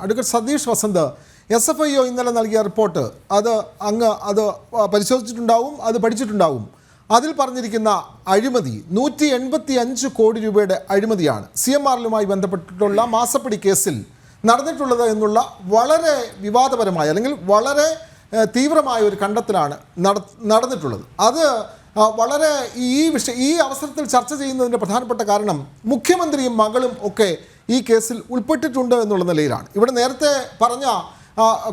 Advocate Satheesh Vasant, SFIO ഇന്നലെ നൽകിയ report അത് പരിശോധിച്ചിട്ടുണ്ടാവും, അത് പഠിച്ചിട്ടുണ്ടാവും. അതിൽ പറഞ്ഞിരിക്കുന്ന അഴിമതി 185 കോടി രൂപയുടെ അഴിമതിയാണ് CMRലുമായി ബന്ധപ്പെട്ടിട്ടുള്ള മാസപ്പടി കേസിൽ നടന്നിട്ടുള്ളത് എന്നുള്ള വളരെ വിവാദപരമായ അല്ലെങ്കിൽ വളരെ തീവ്രമായ ഒരു കണ്ടെത്തലാണ് നടന്നിട്ടുള്ളത്. അത് വളരെ ഈ അവസരത്തിൽ ചർച്ച ചെയ്യുന്നതിൻ്റെ പ്രധാനപ്പെട്ട കാരണം മുഖ്യമന്ത്രിയും മകളും ഒക്കെ ഈ കേസിൽ ഉൾപ്പെട്ടിട്ടുണ്ട് എന്നുള്ള നിലയിലാണ്. ഇവിടെ നേരത്തെ പറഞ്ഞ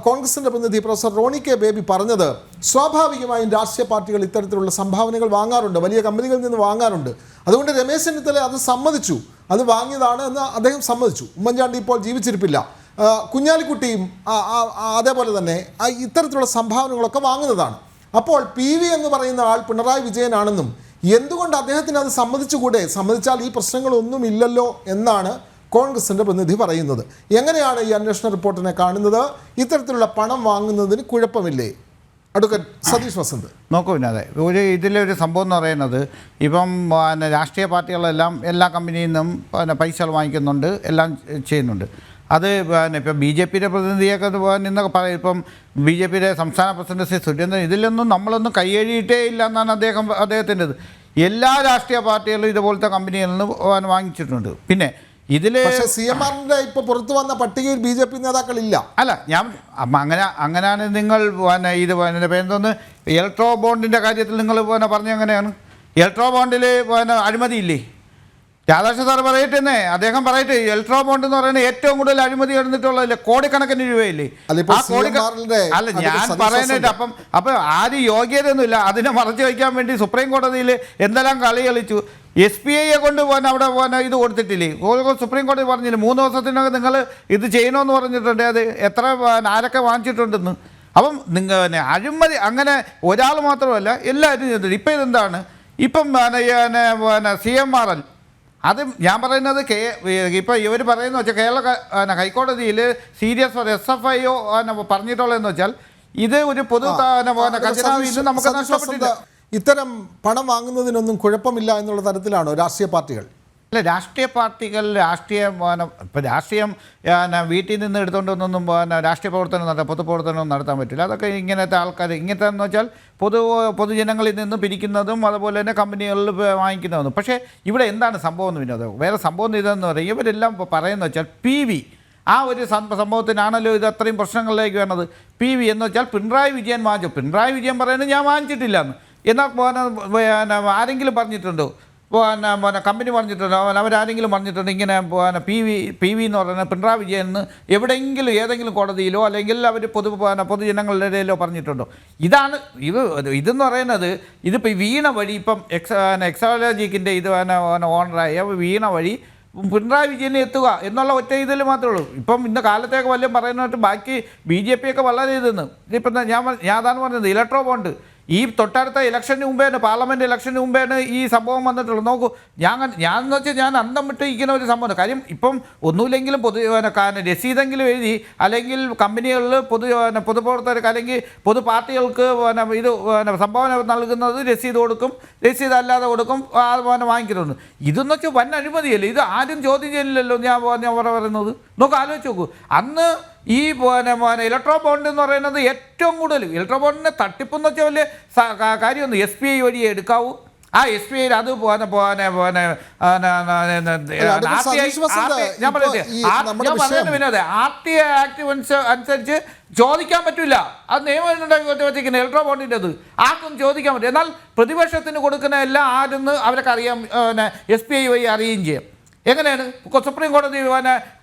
കോൺഗ്രസിൻ്റെ പ്രതിനിധി പ്രൊഫസർ റോണി കെ ബേബി പറഞ്ഞത് സ്വാഭാവികമായും രാഷ്ട്രീയ പാർട്ടികൾ ഇത്തരത്തിലുള്ള സംഭാവനകൾ വാങ്ങാറുണ്ട്, വലിയ കമ്പനികളിൽ നിന്ന് വാങ്ങാറുണ്ട്. അതുകൊണ്ട് രമേശ് ചെന്നിത്തല അത് സമ്മതിച്ചു, അത് വാങ്ങിയതാണ് എന്ന് അദ്ദേഹം സമ്മതിച്ചു. ഉമ്മൻചാണ്ടി ഇപ്പോൾ ജീവിച്ചിരിപ്പില്ല, കുഞ്ഞാലിക്കുട്ടിയും അതേപോലെ തന്നെ ഇത്തരത്തിലുള്ള സംഭാവനകളൊക്കെ വാങ്ങുന്നതാണ്. അപ്പോൾ PV എന്ന് പറയുന്ന ആൾ പിണറായി വിജയനാണെന്നും എന്തുകൊണ്ട് അദ്ദേഹത്തിന് അത് സമ്മതിച്ചുകൂടെ, സമ്മതിച്ചാൽ ഈ പ്രശ്നങ്ങളൊന്നും ഇല്ലല്ലോ എന്നാണ് കോൺഗ്രസിൻ്റെ പ്രതിനിധി പറയുന്നത്. എങ്ങനെയാണ് ഈ അന്വേഷണ റിപ്പോർട്ടിനെ കാണുന്നത്? ഇത്തരത്തിലുള്ള പണം വാങ്ങുന്നതിന് കുഴപ്പമില്ലേ? അഡ്വക്കേറ്റ് സതീഷ് വസന്ത്. നോക്കൂ, അതെ, ഇതിലൊരു സംഭവം എന്ന് പറയുന്നത് ഇപ്പം രാഷ്ട്രീയ പാർട്ടികളെല്ലാം എല്ലാ കമ്പനിയിൽ നിന്നും പൈസകൾ വാങ്ങിക്കുന്നുണ്ട്, എല്ലാം ചെയ്യുന്നുണ്ട്. അത് ഇപ്പം BJPയുടെ പ്രതിനിധിയൊക്കെ നിന്നൊക്കെ പറയും. ഇപ്പം BJPയുടെ സംസ്ഥാന പ്രസിഡന്റ് ശ്രീ സുരേന്ദ്രൻ ഇതിലൊന്നും നമ്മളൊന്നും കൈയഴിയിട്ടേ ഇല്ല എന്നാണ് അദ്ദേഹത്തിൻ്റെത്. എല്ലാ രാഷ്ട്രീയ പാർട്ടികളും ഇതുപോലത്തെ കമ്പനികളിൽ നിന്ന് വാങ്ങിച്ചിട്ടുണ്ട്. പിന്നെ ഇതിൽ CMRന്റെ ഇപ്പോൾ പുറത്തു വന്ന പട്ടികയിൽ BJP നേതാക്കളില്ല. അല്ല, ഞാൻ അങ്ങനെയാണ് നിങ്ങൾ ഇത് പേരെന്തോന്ന് ഇലക്ട്രോ ബോണ്ടിൻ്റെ കാര്യത്തിൽ നിങ്ങൾ പറഞ്ഞ എങ്ങനെയാണ്? ഇലക്ട്രോ ബോണ്ടിൽ അഴിമതിയില്ലേ? രാധാകൃഷ്ണൻ സാർ പറയട്ടെ, അദ്ദേഹം പറയട്ടെ, ഇലക്ട്രോ ബോണ്ട് എന്ന് പറയുന്നത് ഏറ്റവും കൂടുതൽ അഴിമതി എടുത്തിട്ടുള്ളതല്ലേ, കോടിക്കണക്കിന് രൂപയില്ലേ? അല്ല, ഞാൻ പറയാനായിട്ട് അപ്പം ആരും യോഗ്യതയൊന്നുമില്ല. അതിനെ മറച്ചു വയ്ക്കാൻ വേണ്ടി സുപ്രീം കോടതിയിൽ എന്തെല്ലാം കളി കളിച്ചു. SBIയെ കൊണ്ട് അവിടെ ഇത് കൊടുത്തിട്ടില്ലേ? സുപ്രീം കോടതി പറഞ്ഞില്ലേ 3 ദിവസത്തിനകം നിങ്ങൾ ഇത് ചെയ്യണമെന്ന് പറഞ്ഞിട്ടുണ്ട്. അത് എത്ര ആരൊക്കെ വാങ്ങിച്ചിട്ടുണ്ടെന്ന്. അപ്പം അഴിമതി അങ്ങനെ ഒരാൾ മാത്രമല്ല, എല്ലാവരും ചെയ്തിട്ടുണ്ട്. ഇപ്പം ഇതെന്താണ്? ഇപ്പം CMRL അത് ഞാൻ പറയുന്നത് ഇപ്പോൾ ഇവർ പറയുന്നത് വെച്ചാൽ കേരള ഹൈക്കോടതിയിൽ സീരിയസ് SFIO പറഞ്ഞിട്ടുള്ളതെന്ന് വെച്ചാൽ ഇത് ഒരു പൊതു ഖജനാവിൽ നിന്ന് നമുക്ക് നഷ്ടപ്പെട്ടില്ല. ഇത്തരം പണം വാങ്ങുന്നതിനൊന്നും കുഴപ്പമില്ല എന്നുള്ള തരത്തിലാണോ രാഷ്ട്രീയ പാർട്ടികൾ? അല്ല, രാഷ്ട്രീയ പാർട്ടികൾ ഇപ്പം രാഷ്ട്രീയം വീട്ടിൽ നിന്ന് എടുത്തുകൊണ്ടൊന്നും രാഷ്ട്രീയ പ്രവർത്തനം പൊതുപ്രവർത്തനവും നടത്താൻ പറ്റില്ല. അതൊക്കെ ഇങ്ങനത്തെ ആൾക്കാർ ഇങ്ങനത്തെ എന്ന് വെച്ചാൽ പൊതുജനങ്ങളിൽ നിന്ന് പിരിക്കുന്നതും അതുപോലെ തന്നെ കമ്പനികളിൽ വാങ്ങിക്കുന്നതും. പക്ഷേ ഇവിടെ എന്താണ് സംഭവം എന്ന് വിനോദം? വേറെ സംഭവം ഇതെന്ന് പറയും ഇവരെല്ലാം പറയുന്നത് വെച്ചാൽ PV ആ ഒരു സംഭവത്തിനാണല്ലോ ഇത് അത്രയും പ്രശ്നങ്ങളിലേക്ക് വേണത്. PV എന്ന് വെച്ചാൽ പിണറായി വിജയൻ വാങ്ങിച്ചു. പിണറായി വിജയൻ പറയുന്നത് ഞാൻ വാങ്ങിച്ചിട്ടില്ല എന്ന്. എന്നാൽ ആരെങ്കിലും പറഞ്ഞിട്ടുണ്ടോ? കമ്പനി പറഞ്ഞിട്ടുണ്ടോ? അവരാരെങ്കിലും പറഞ്ഞിട്ടുണ്ടോ ഇങ്ങനെ PV എന്ന് പറയുന്നത് പിണറായി വിജയൻ എവിടെയെങ്കിലും ഏതെങ്കിലും കോടതിയിലോ അല്ലെങ്കിൽ അവർ പൊതുജനങ്ങളുടെ ഇടയിലോ പറഞ്ഞിട്ടുണ്ടോ? ഇതെന്ന് പറയുന്നത് ഇതിപ്പോൾ വീണ വഴി ഇപ്പം എക്സാലോജിക്കിൻ്റെ ഇത് ഓണറായ വീണ വഴി പിണറായി വിജയനെ എത്തുക എന്നുള്ള ഒറ്റ ഇതിൽ മാത്രമേ ഉള്ളൂ. ഇപ്പം ഇന്ന കാലത്തേക്ക് വല്ലതും പറയുന്നതായിട്ട് ബാക്കി BJP ഒക്കെ വളരെ ഇതെന്ന് ഇപ്പം ഞാൻ അതാണ് പറഞ്ഞത്. ഇലക്ട്രോ ബോണ്ട് ഈ തൊട്ടടുത്ത ഇലക്ഷന് മുമ്പേണ്, പാർലമെൻറ്റ് ഇലക്ഷന് മുമ്പേണ് ഈ സംഭവം വന്നിട്ടുള്ളത്. നോക്കൂ, ഞാനെന്ന് വെച്ചാൽ ഞാൻ അന്തം വിട്ടിരിക്കുന്ന ഒരു സംഭവം. കാര്യം ഇപ്പം ഒന്നുമില്ലെങ്കിലും രസീതെങ്കിലും എഴുതി അല്ലെങ്കിൽ കമ്പനികളിൽ പൊതുപ്രവർത്തകർക്ക് അല്ലെങ്കിൽ പൊതു പാർട്ടികൾക്ക് ഇത് സംഭാവന നൽകുന്നത് രസീത് കൊടുക്കും, രസീത് അല്ലാതെ കൊടുക്കും, വാങ്ങിക്കുന്നുണ്ട്. ഇതെന്ന് വെച്ചാൽ വൻ അഴിമതിയല്ലേ? ഇത് ആരും ചോദ്യം ചെയ്യില്ലല്ലോ. ഞാൻ പറയുന്നത് നോക്കൂ, ആലോചിച്ച് നോക്കൂ. അന്ന് ഈ ഇലക്ട്രോ ബോണ്ട് എന്ന് പറയുന്നത് ഏറ്റവും കൂടുതൽ ഇലക്ട്രോ ബോണ്ടിനെ തട്ടിപ്പെന്ന് വെച്ചാൽ വലിയ കാര്യമൊന്നും SBI വഴിയേ എടുക്കാവൂ. ആ SBI അത് ഞാൻ പറയുന്നത് വിനോദേ RTI ആക്ട് അനുസരിച്ച് ചോദിക്കാൻ പറ്റില്ല. അത് നിയമം വെച്ചിരിക്കുന്നത് ഇലക്ട്രോ ബോണ്ടിൻ്റെ അത് ആർക്കും ചോദിക്കാൻ പറ്റും. എന്നാൽ പ്രതിപക്ഷത്തിന് കൊടുക്കുന്ന എല്ലാം ആരെന്ന് അവരൊക്കെ അറിയാം, SBI വഴി അറിയുകയും ചെയ്യും. എങ്ങനെയാണ് സുപ്രീം കോടതി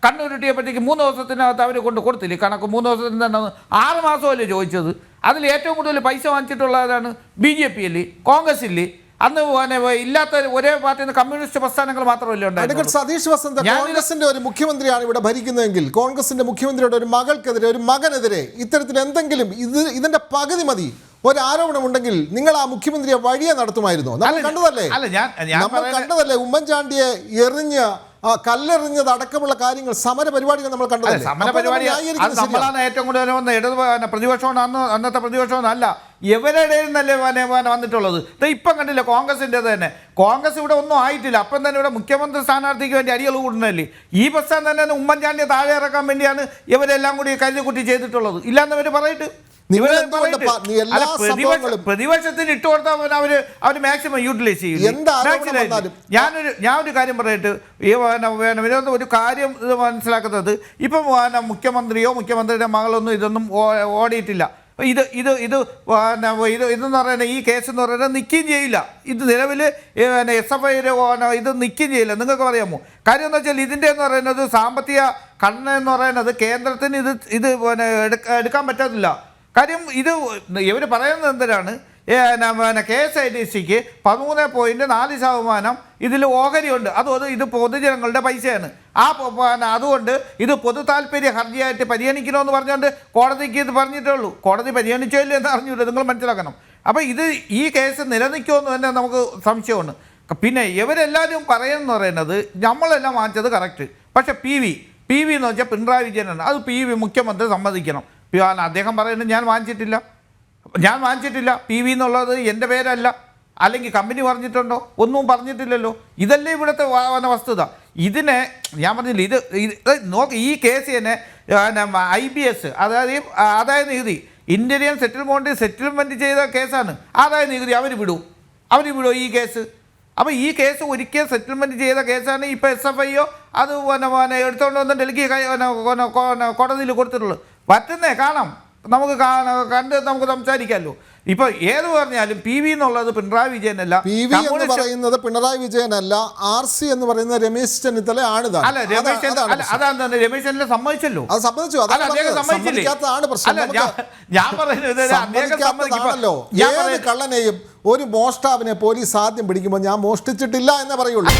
കണ്ണുരുട്ടിയപ്പോഴത്തേക്ക് 3 ദിവസത്തിനകത്ത് അവർ കൊടുത്തില്ലേ കണക്ക്? 3 ദിവസത്തിന് തന്നെ 6 മാസമല്ലേ ചോദിച്ചത്? അതിൽ ഏറ്റവും കൂടുതൽ പൈസ വാങ്ങിച്ചിട്ടുള്ളതാണ് BJP അല്ലേ, കോൺഗ്രസ് ഇല്ലേ? അന്ന് ഇല്ലാത്ത ഒരേ പാർട്ടിയിൽ നിന്ന് കമ്മ്യൂണിസ്റ്റ് പ്രസ്ഥാനങ്ങൾ മാത്രമല്ലേ ഉണ്ടായിരുന്നു. സതീഷ് വസന്ത്, കോൺഗ്രസിന്റെ ഒരു മുഖ്യമന്ത്രിയാണ് ഇവിടെ ഭരിക്കുന്നതെങ്കിൽ കോൺഗ്രസിന്റെ മുഖ്യമന്ത്രിയുടെ ഒരു മകൾക്കെതിരെ, ഒരു മകനെതിരെ ഇത്തരത്തിൽ എന്തെങ്കിലും ഇതിന്റെ പകുതി മതി ഒരാരോപണമുണ്ടെങ്കിൽ നിങ്ങൾ ആ മുഖ്യമന്ത്രിയെ വഴിയെ നടത്തുമായിരുന്നു. നമ്മൾ കണ്ടതല്ലേ ഉമ്മൻചാണ്ടിയെ കല്ലെറിഞ്ഞത് അടക്കമുള്ള കാര്യങ്ങൾ, സമര പരിപാടികൾ നമ്മൾ കണ്ടതല്ലേ? സമര പരിപാടി നമ്മളാണ് ഏറ്റവും കൂടുതൽ പ്രതിപക്ഷമാണ്. അന്നത്തെ പ്രതിപക്ഷമൊന്നും അല്ല. ഇവരുടെ നിന്നല്ലേ വന്നിട്ടുള്ളത്. ഇപ്പം കണ്ടില്ല കോൺഗ്രസിൻ്റെ തന്നെ. കോൺഗ്രസ് ഇവിടെ ഒന്നും ആയിട്ടില്ല, അപ്പം തന്നെ ഇവിടെ മുഖ്യമന്ത്രി സ്ഥാനാർത്ഥിക്ക് വേണ്ടി അടികൾ കൂടുന്നതല്ലേ. ഈ പ്രസ്ഥാനം തന്നെ ഉമ്മൻചാണ്ടിയെ താഴെ ഇറക്കാൻ വേണ്ടിയാണ് ഇവരെല്ലാം കൂടി കരുതിക്കുട്ടി ചെയ്തിട്ടുള്ളത്. ഇല്ലാന്നവർ പറയിട്ട് പ്രതിപക്ഷത്തിന് ഇട്ട് കൊടുത്താൽ അവര് മാക്സിമം യൂട്ടിലൈസ് ചെയ്യും. ഞാനൊരു കാര്യം പറയട്ടെ, ഒരു കാര്യം ഇത് മനസ്സിലാക്കുന്നത്, ഇപ്പം മുഖ്യമന്ത്രിയോ മുഖ്യമന്ത്രിയുടെ മകളൊന്നും ഇതൊന്നും ഓടിയിട്ടില്ല. ഇതെന്ന് പറയുന്നത്, ഈ കേസ് എന്ന് പറയുന്നത് നിൽക്കുകയും ചെയ്യില്ല. ഇത് നിലവിൽ SFI ഇത് നിൽക്കുകയും ചെയ്യില്ല. നിങ്ങൾക്ക് പറയാമോ? കാര്യം എന്ന് വെച്ചാൽ ഇതിൻ്റെ എന്ന് പറയുന്നത് സാമ്പത്തിക ഘടന എന്ന് പറയുന്നത് കേന്ദ്രത്തിന് ഇത് എടുക്കാൻ പറ്റത്തില്ല. കാര്യം ഇത് ഇവർ പറയുന്നത് എന്തിനാണ്, KSIDCക്ക് 13.4% ഇതിൽ ഓഹരിയുണ്ട്. ഇത് പൊതുജനങ്ങളുടെ പൈസയാണ്. അതുകൊണ്ട് ഇത് പൊതു താല്പര്യ ഹർജിയായിട്ട് പരിഗണിക്കണമെന്ന് പറഞ്ഞുകൊണ്ട് കോടതിക്ക് ഇത് പറഞ്ഞിട്ടുള്ളൂ. കോടതി പരിഗണിച്ചോ ഇല്ല എന്ന് അറിഞ്ഞില്ല, നിങ്ങൾ മനസ്സിലാക്കണം. അപ്പോൾ ഈ കേസ് നിലനിൽക്കുമെന്ന് തന്നെ നമുക്ക് സംശയമാണ്. പിന്നെ ഇവരെല്ലാവരും പറയുന്നത് നമ്മളെല്ലാം വാങ്ങിച്ചത് കറക്റ്റ്, പക്ഷേ PV എന്ന് വെച്ചാൽ പിണറായി വിജയനാണ്. അത് PV മുഖ്യമന്ത്രി സമ്മതിക്കണം. അദ്ദേഹം പറയുന്നത് ഞാൻ വാങ്ങിച്ചിട്ടില്ല, PV എന്നുള്ളത് എൻ്റെ പേരല്ല, അല്ലെങ്കിൽ കമ്പനി പറഞ്ഞിട്ടുണ്ടോ? ഒന്നും പറഞ്ഞിട്ടില്ലല്ലോ. ഇതല്ലേ ഇവിടുത്തെ വസ്തുത. ഇതിനെ ഞാൻ പറഞ്ഞില്ല, ഇത് നോക്ക്, ഈ കേസ് തന്നെ IBS, അതായത് ആദായ നികുതി, ഇന്ത്യൻ സെറ്റിൽമെൻറ്റ് ചെയ്ത കേസാണ്. ആദായ നികുതി അവർ വിടുമോ ഈ കേസ്? അപ്പോൾ ഈ കേസ് ഒരിക്കൽ സെറ്റിൽമെൻറ്റ് ചെയ്ത കേസാണ്. ഇപ്പോൾ SFIയോ അത് എടുത്തുകൊണ്ട് വന്ന് ഡൽഹി കോടതിയിൽ കൊടുത്തിട്ടുള്ളൂ. പറ്റുന്നേ കാണാം, നമുക്ക് കണ്ട് നമുക്ക് സംസാരിക്കാമല്ലോ. ഇപ്പൊ ഏത് പറഞ്ഞാലും PV എന്നുള്ളത് പിണറായി വിജയനല്ല, PV എന്ന് പറയുന്നത് പിണറായി വിജയനല്ല, RC എന്ന് പറയുന്നത് രമേശ് ചെന്നിത്തല ആണ്. അല്ല അതാണ് രമേശ് ചെന്നിത്തല സമ്മതിച്ചല്ലോ. അത് സമ്മതിച്ചു, ഞാൻ പറയുന്നത് ഏത് കള്ളനെയും ഒരു മോഷ്ടാവിനെ പോലീസ് ആദ്യം പിടിക്കുമ്പോൾ ഞാൻ മോഷ്ടിച്ചിട്ടില്ല എന്നേ പറയുള്ളൂ.